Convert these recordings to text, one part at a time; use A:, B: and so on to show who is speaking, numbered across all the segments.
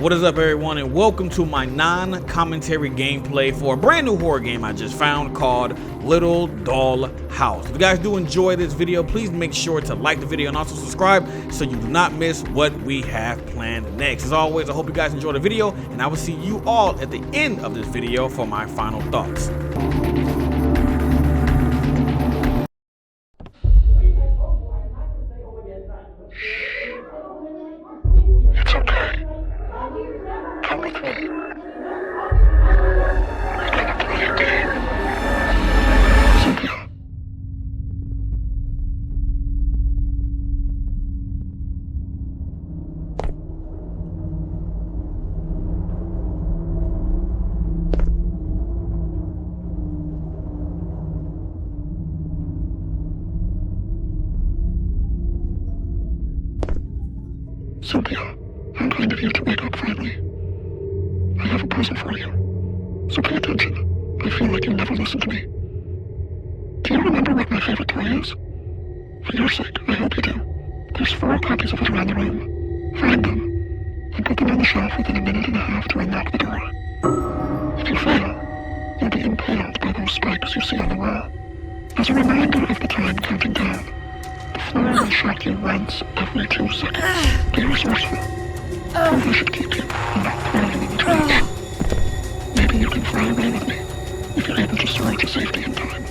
A: What is up, everyone, and welcome to my non-commentary gameplay for a brand new horror game I just found called Little Doll House. If you guys do enjoy this video, please make sure to like the video and also subscribe so you do not miss what we have planned next. As always, I hope you guys enjoy the video, and I will see you all at the end of this video for my final thoughts.
B: It's okay. Come with me. We're gonna play a game. Cynthia. Cynthia, I'm kind of you to wake up finally. I have a present for you, so pay attention. I feel like you never listen to me. Do you remember what my favorite toy is? For your sake, I hope you do. There's 4 copies of it around the room. Find them, and put them on the shelf within a minute and a half to unlock the door. If you fail, you'll be impaled by those spikes you see on the wall. As a reminder of the time counting down, the floor will shock you once every 2 seconds. Be resourceful. Prove I should keep you and not throw you in the trash. Maybe you can fly away with me if you're able to soar to safety in time.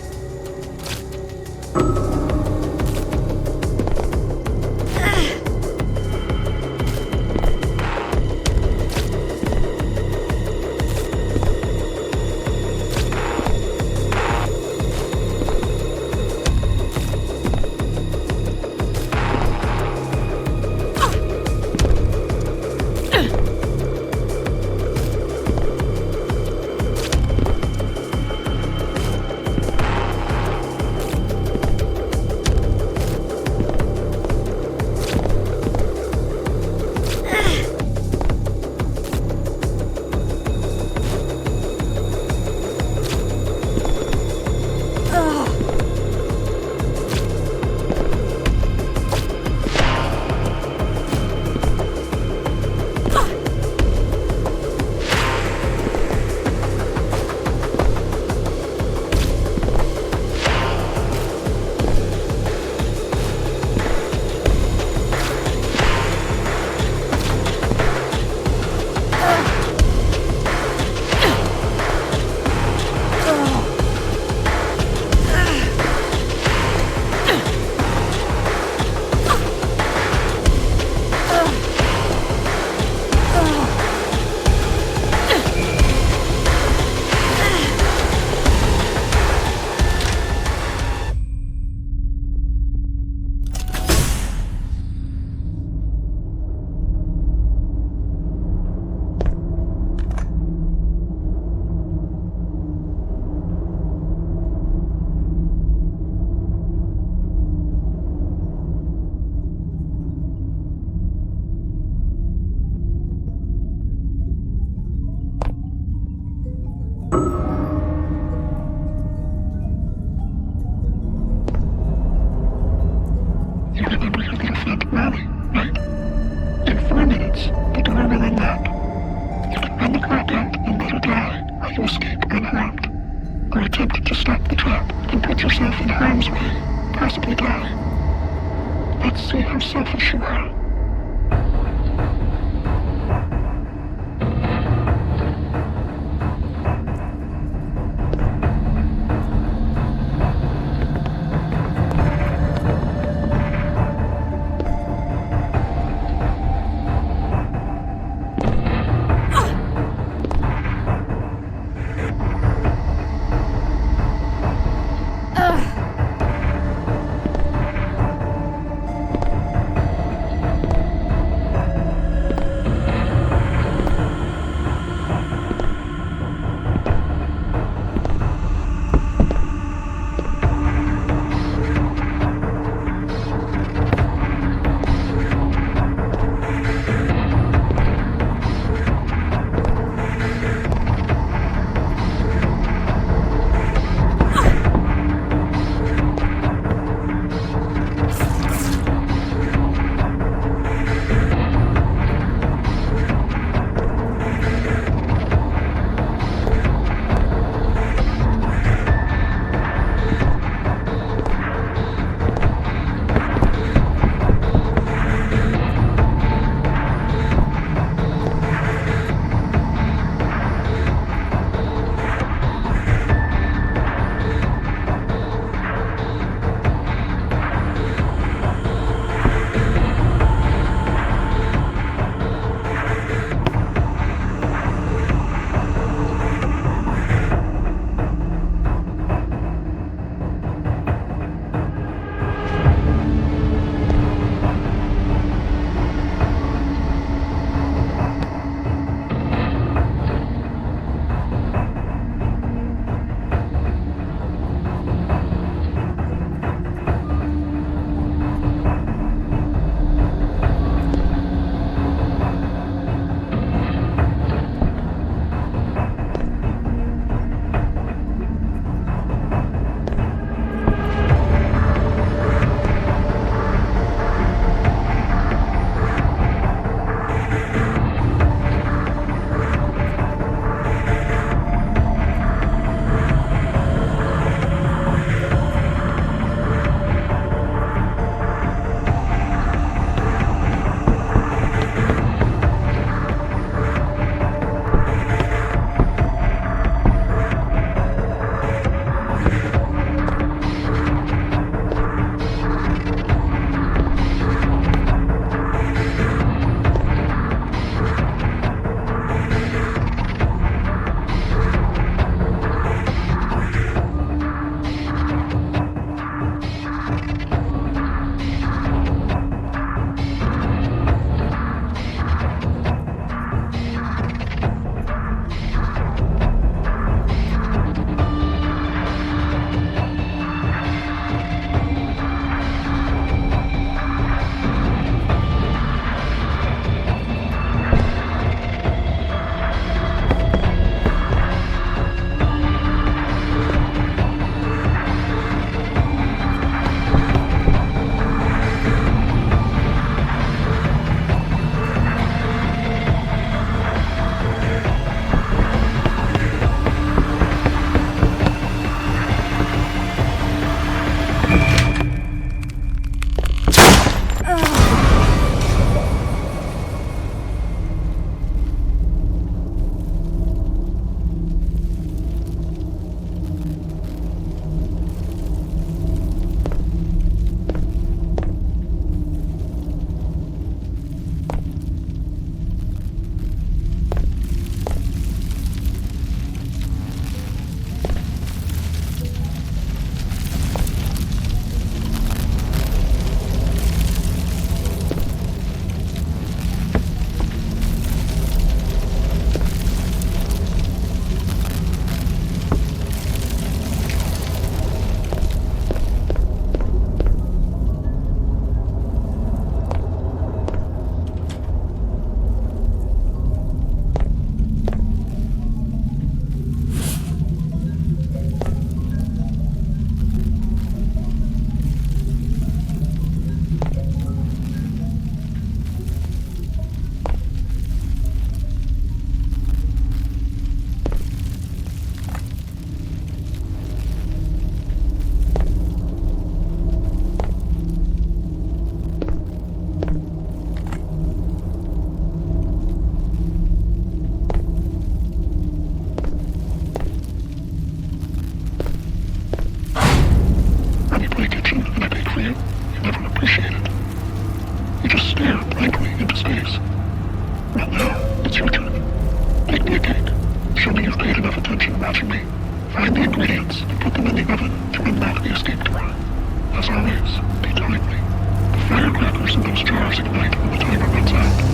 B: You remember your little friend Molly, right? In 4 minutes, the door will unlock. You can run the clock out and let her die, or you escape unharmed. Or attempt to stop the trap and put yourself in harm's way, possibly die. Let's see how selfish you are. watching me. Find the ingredients and put them in the oven to unlock the escape door. As always, be timely. The firecrackers in those jars ignite when the timer runs out.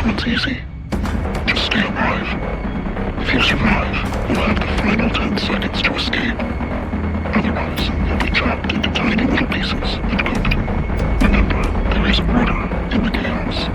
B: one's easy. Just stay alive. If you survive, you'll have the final 10 seconds to escape. Otherwise, you'll be chopped into tiny little pieces and cooked. Remember, there is order in the chaos.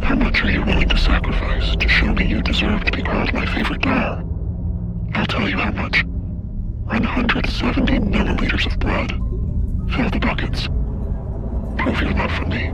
B: How much are you willing to sacrifice to show me you deserve to be called my favorite doll? I'll tell you how much. 170 milliliters of blood. Fill the buckets. Prove your love for me.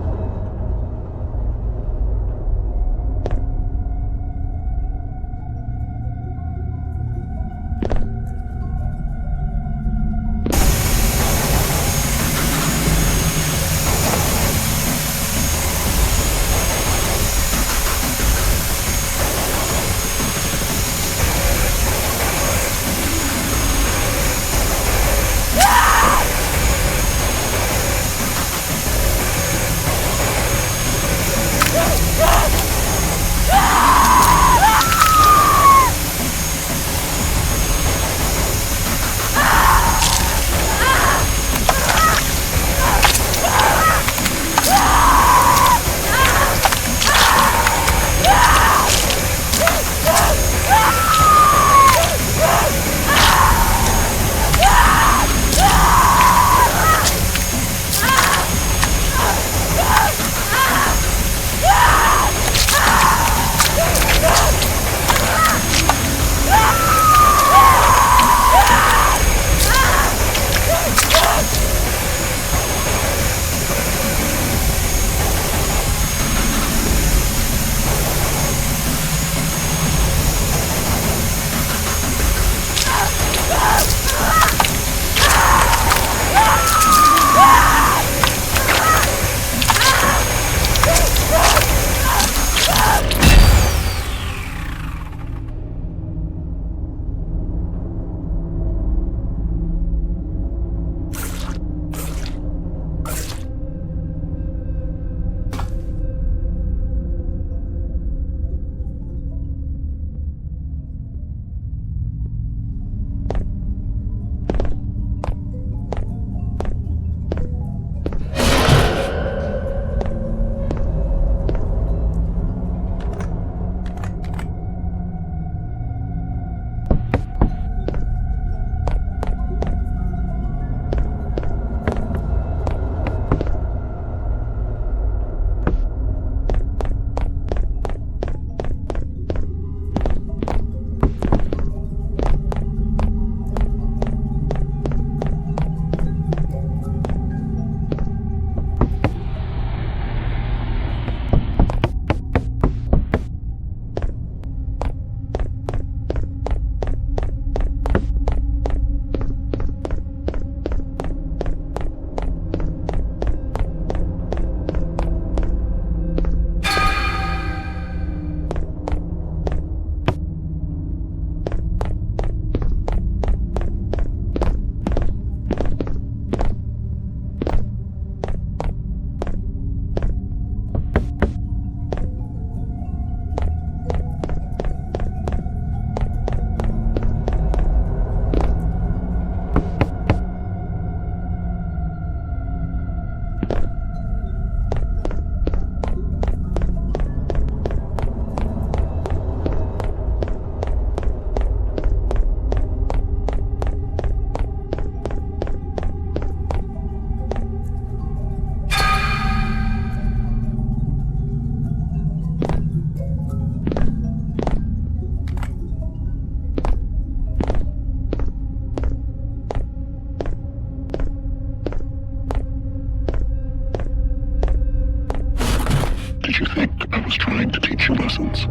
B: Did you think I was trying to teach you lessons?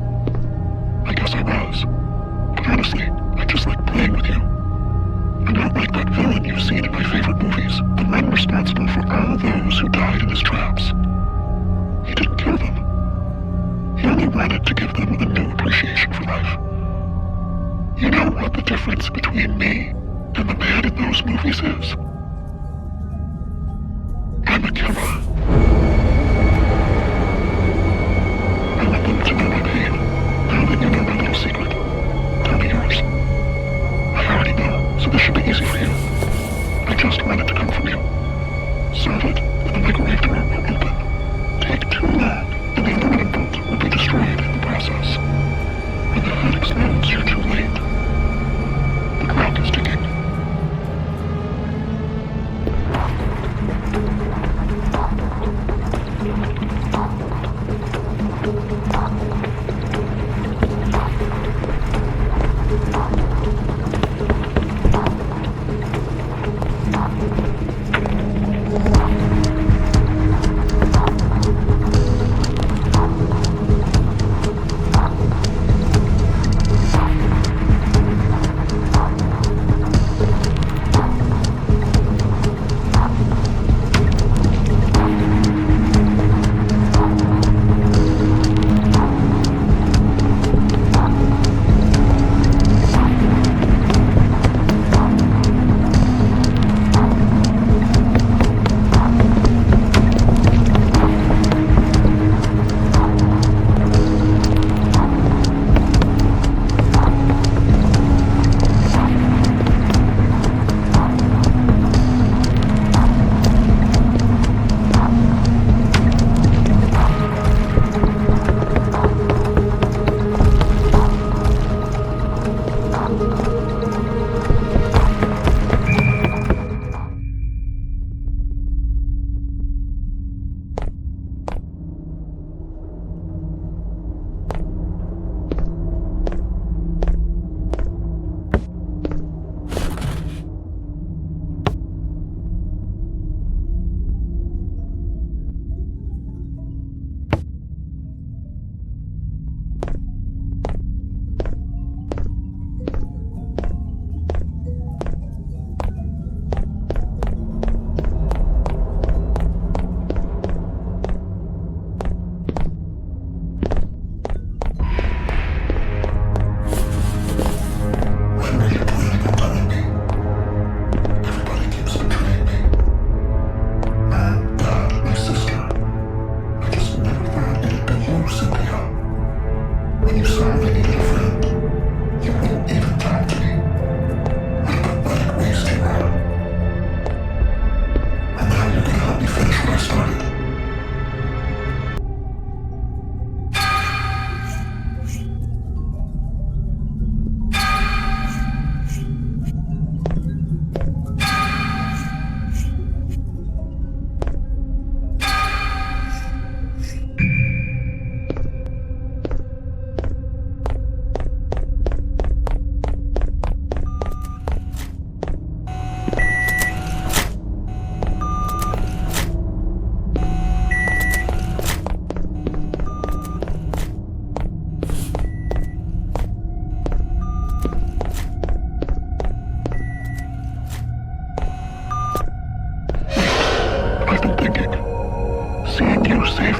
B: I guess I was. But honestly, I just like playing with you. I'm not like that villain you've seen in my favorite movies, the one responsible for all those who died in his traps. He didn't kill them. He only wanted to give them a new appreciation for life. You know what the difference between me and the man in those movies is? I'm a killer. I want them to know my pain. Now that you know my little secret, tell me yours. I already know, so this should be easy for you. I just want it to come from you. Serve it, and the microwave door will open. Take too long, and the aluminum bolt will be destroyed in the process. When the head explodes, you're too late. The clock is ticking.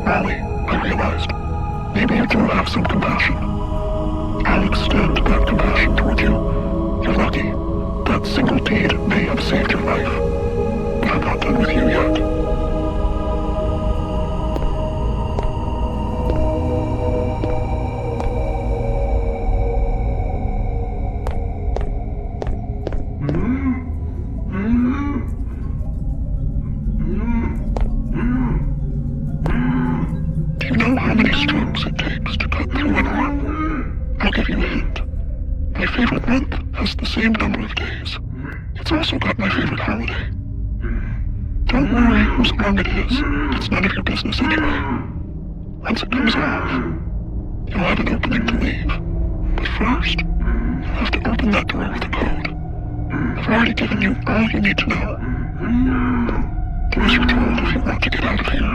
B: I realized maybe you do have some compassion. I'll extend that compassion toward you. You're lucky. That single deed may have saved your life. But I'm not done with you yet. How many strokes it takes to cut through an arm? I'll give you a hint. My favorite month has the same number of days. It's also got my favorite holiday. Don't worry whose arm it is. It's none of your business anyway. Once it comes off, you'll have an opening to leave. But first, you'll have to open that door with a code. I've already given you all you need to know. Do as you're told if you want to get out of here.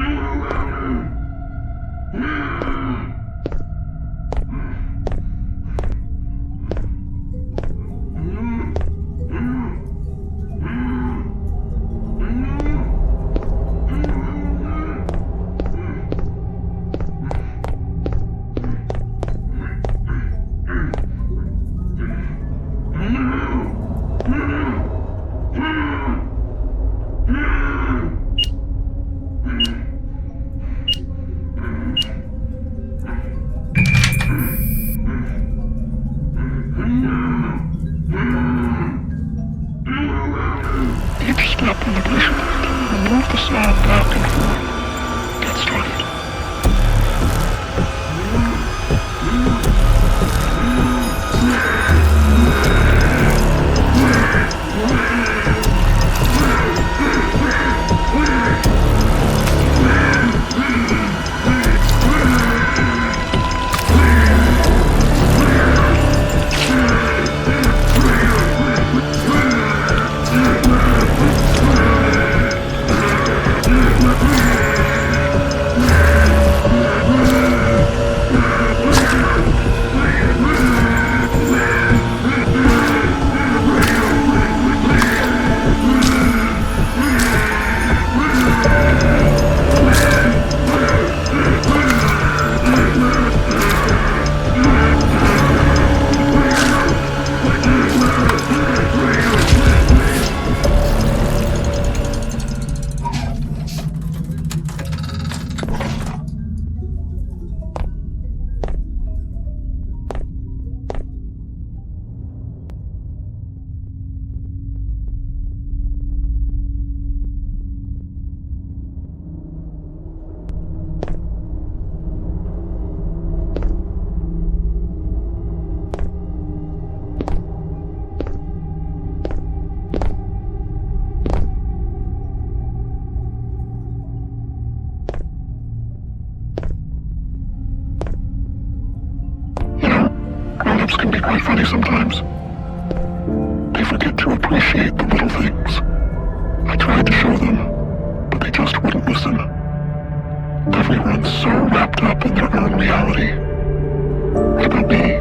B: grown-ups can be quite funny sometimes. They forget to appreciate the little things. I tried to show them, but they just wouldn't listen. Everyone's so wrapped up in their own reality. What about me?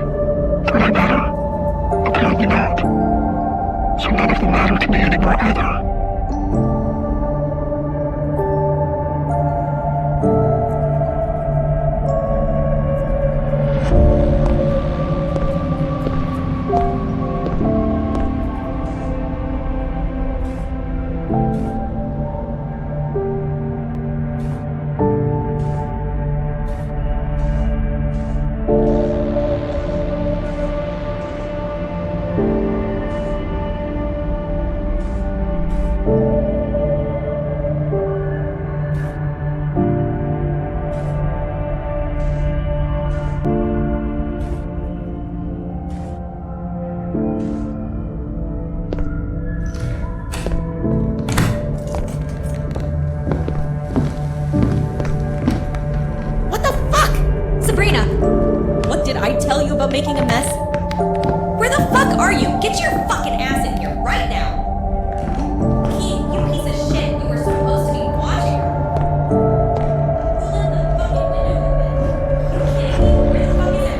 B: Don't I matter? Apparently not. So none of them matter to me anymore either.
C: Making a mess? Where the fuck are you? Get your fucking ass in here right now! Keith, you piece of shit, you were supposed to be watching her. Who left the fucking window open? You kidding me? Where the fuck is it?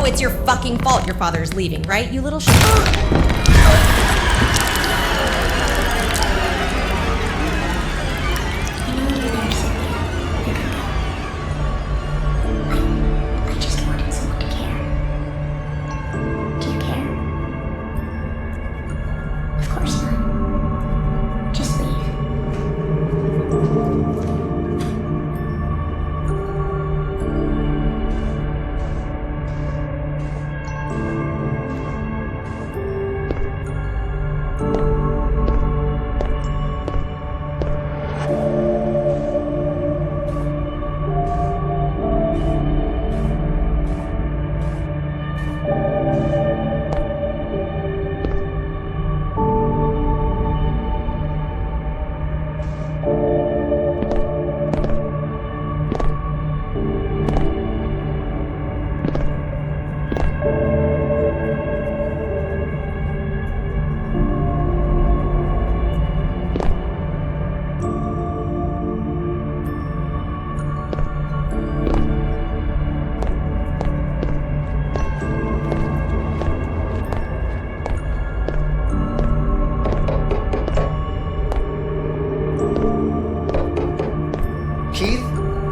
C: It's your fucking fault your father's leaving, right, you little shit?
D: I just wanted someone to care. Do you care? Of course not. Just leave.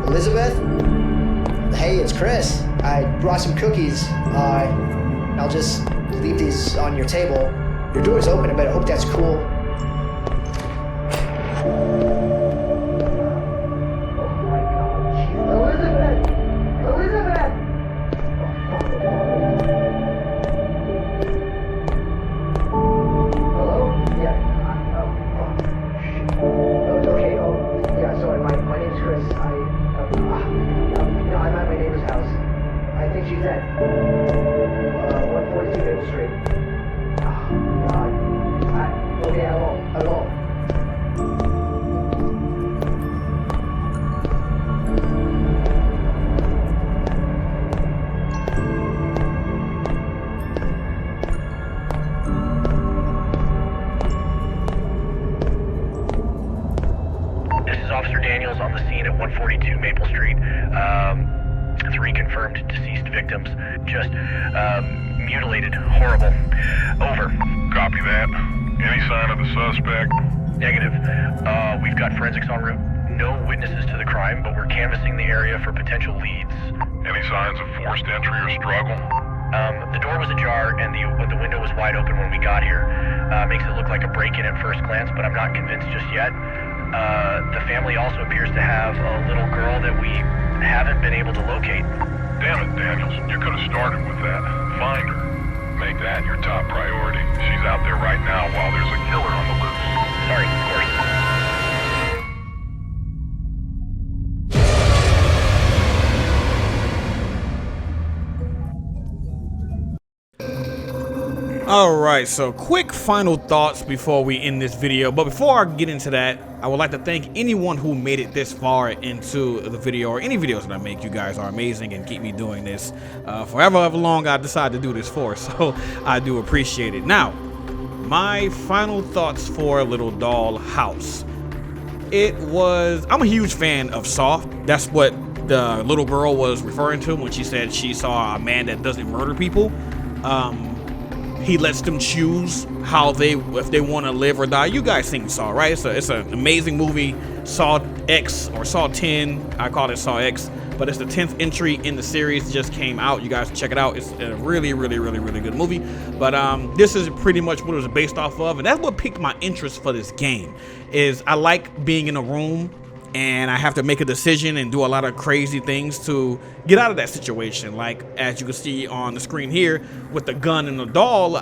E: Elizabeth? Hey, it's Chris. I brought some cookies. I'll just leave these on your table. Your door's open, but I hope that's cool. Oh my God, Elizabeth! Elizabeth! Hello? Yeah. Oh, okay. Oh, yeah. Sorry. My name's Chris. I'm at my neighbor's house. I think she's at 142 Maple Street. Oh, God. Okay, hello.
F: This is Officer Daniels on the scene at 142 Maple Street. 3 confirmed deceased victims. Just mutilated. Horrible. Over.
B: Copy that. Any sign of the suspect?
F: Negative. We've got forensics en route. No witnesses to the crime, but we're canvassing the area for potential leads.
B: Any signs of forced entry or struggle?
F: The door was ajar and the window was wide open when we got here. Makes it look like a break-in at first glance, but I'm not convinced just yet. The family also appears to have a little girl that we haven't been able to locate.
B: Damn it, Daniels. You could have started with that. Find her. Make that your top priority. She's out there right now while there's a killer on the loose.
F: Sorry, of course.
A: Alright, so quick final thoughts before we end this video. But before I get into that, I would like to thank anyone who made it this far into the video or any videos that I make. You guys are amazing and keep me doing this for however long I decide to do this for. So I do appreciate it. Now, my final thoughts for Little Doll House. I'm a huge fan of Saw. That's what the little girl was referring to when she said she saw a man that doesn't murder people. He lets them choose if they want to live or die. You guys seen Saw, right? It's an amazing movie. Saw X or Saw 10. I call it Saw X, but it's the 10th entry in the series. It just came out. You guys check it out. It's a really, really, really, really good movie. But this is pretty much what it was based off of, and that's what piqued my interest for this game. Is I like being in a room and I have to make a decision and do a lot of crazy things to get out of that situation. Like, as you can see on the screen here with the gun and the doll,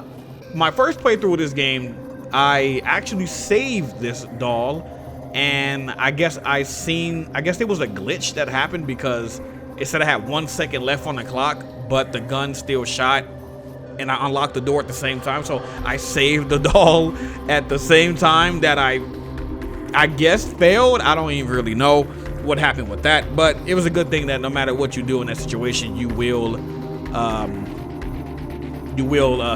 A: my first playthrough of this game, I actually saved this doll, and I guess there was a glitch that happened because it said I had 1 second left on the clock, but the gun still shot, and I unlocked the door at the same time. So I saved the doll at the same time that I guess failed. I don't even really know what happened with that, but it was a good thing that no matter what you do in that situation, you will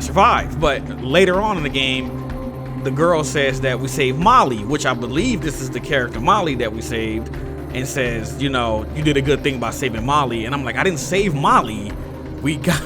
A: survive. But later on in the game, the girl says that we saved Molly, which I believe this is the character Molly that we saved, and says, you know, you did a good thing by saving Molly. And I'm like, I didn't save Molly. We got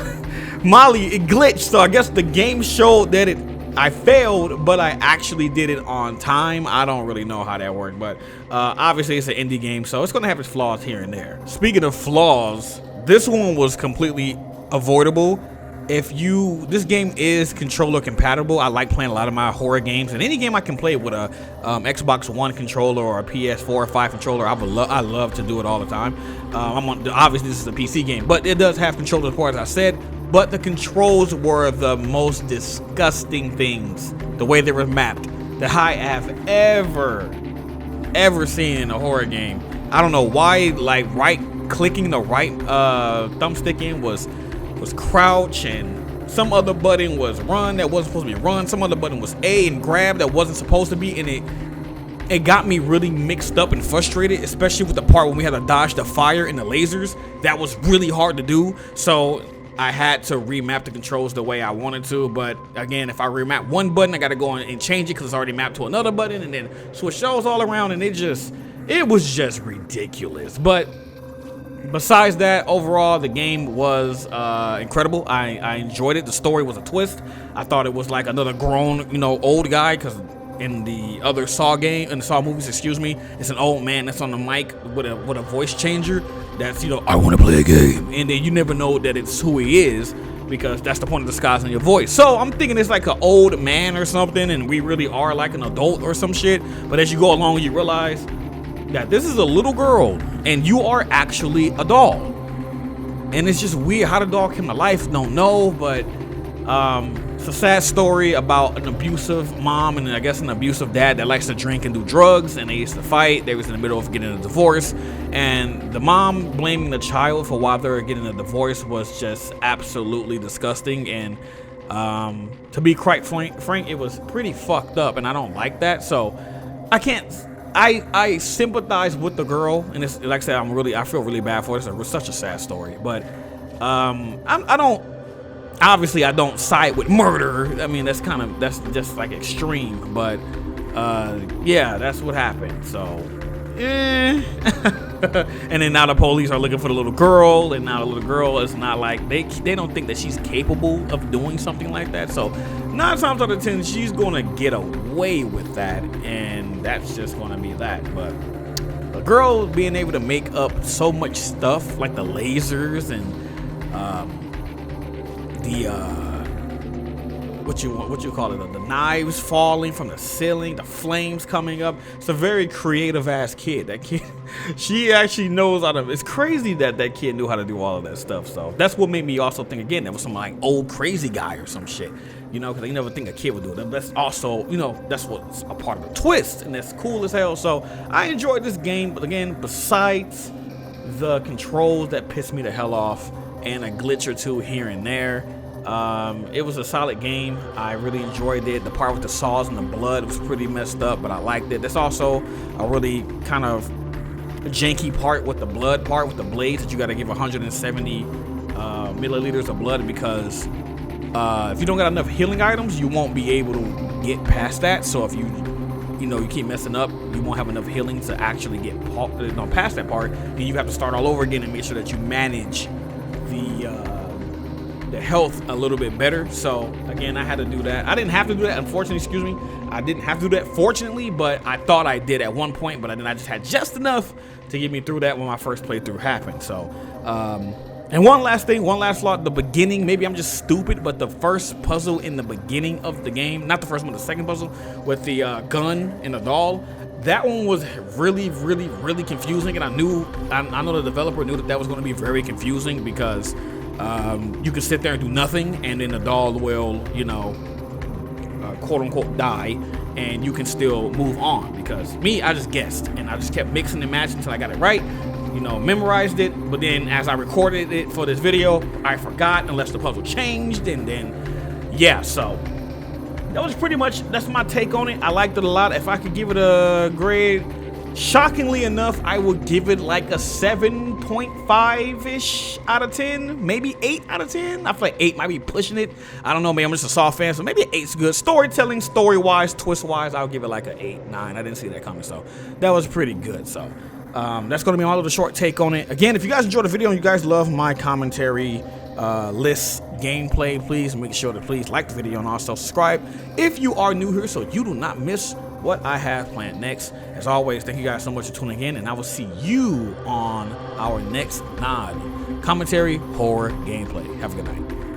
A: Molly, it glitched. So I guess the game showed that I failed, but I actually did it on time. I don't really know how that worked, but obviously it's an indie game, so it's gonna have its flaws here and there. Speaking of flaws, this one was completely avoidable. This game is controller compatible. I like playing a lot of my horror games, and any game I can play with a Xbox One controller or a PS4 or 5 controller, I love to do it all the time. Obviously this is a PC game, but it does have controller support, as I said. But the controls were the most disgusting things. The way they were mapped, that I have ever seen in a horror game. I don't know why, like clicking the right thumbstick in was crouch, and some other button was run that wasn't supposed to be run. Some other button was A and grab that wasn't supposed to be, and it got me really mixed up and frustrated, especially with the part when we had to dodge the fire and the lasers. That was really hard to do. So I had to remap the controls the way I wanted to, but again, if I remap one button, I gotta go and change it because it's already mapped to another button, and then switch those all around, and it was just ridiculous. But besides that, overall, the game was incredible. I enjoyed it. The story was a twist. I thought it was like another grown, old guy, because in the other Saw movies, it's an old man that's on the mic with a voice changer that's, I want to play a game, and then you never know that it's who he is. because that's the point of disguising your voice. So I'm thinking it's like an old man or something, and we really are like an adult or some shit. But as you go along, you realize that this is a little girl, and you are actually a doll. And it's just weird how the doll came to life. Don't know, but it's a sad story about an abusive mom and I guess an abusive dad that likes to drink and do drugs, and they used to fight. They was in the middle of getting a divorce, and the mom blaming the child for why they're getting a divorce was just absolutely disgusting. And to be quite frank, it was pretty fucked up, and I don't like that. So I sympathize with the girl, and it's like I said, I feel really bad for it. It's such a sad story, but obviously I don't side with murder. I mean, that's just like extreme, but yeah, that's what happened. So and then now the police are looking for the little girl, and now the little girl is not like, they don't think that she's capable of doing something like that. So 9 times out of 10 she's gonna get away with that, and that's just gonna be that. But a girl being able to make up so much stuff like the lasers and what you call it, the knives falling from the ceiling, the flames coming up. It's a very creative ass kid. That kid, she actually knows how to. It's crazy that that kid knew how to do all of that stuff. So that's what made me also think again that was some like old crazy guy or some shit, you know, because I never think a kid would do it. That's also, you know, that's what's a part of the twist, and that's cool as hell. So I enjoyed this game, but again, besides the controls that pissed me the hell off and a glitch or two here and there, it was a solid game. I really enjoyed it. The part with the saws and the blood was pretty messed up, but I liked it. There's also a really kind of janky part with the blood part with the blades that you got to give 170 milliliters of blood, because if you don't got enough healing items, you won't be able to get past that. So if you keep messing up, you won't have enough healing to actually get past that part, and you have to start all over again and make sure that you manage the health a little bit better. So again, I had to do that. I didn't have to do that, unfortunately. Excuse me, I didn't have to do that, fortunately, but I thought I did at one point. But then I just had just enough to get me through that when my first playthrough happened. So and one last thought, the beginning, maybe I'm just stupid, but the first puzzle in the beginning of the game, not the first one, the second puzzle with the gun and the doll, that one was really, really, really confusing. And I know the developer knew that was going to be very confusing, because you can sit there and do nothing, and then the doll will, quote unquote die, and you can still move on. Because I just guessed, and I just kept mixing and matching until I got it right, memorized it. But then as I recorded it for this video, I forgot unless the puzzle changed, and then yeah, so that was pretty much, that's my take on it. I liked it a lot. If I could give it a grade, shockingly enough, I would give it like a 7.5-ish out of 10, maybe 8 out of 10. I feel like 8 might be pushing it. I don't know, man. I'm just a soft fan, so maybe an 8's good. Storytelling, story-wise, twist-wise, I'll give it like an 8, 9. I didn't see that coming, so that was pretty good. So that's going to be my little short take on it. Again, if you guys enjoyed the video and you guys love my commentary list gameplay, please make sure to please like the video and also subscribe if you are new here, so you do not miss what I have planned next. As always, thank you guys so much for tuning in, and I will see you on our next non-commentary horror gameplay. Have a good night.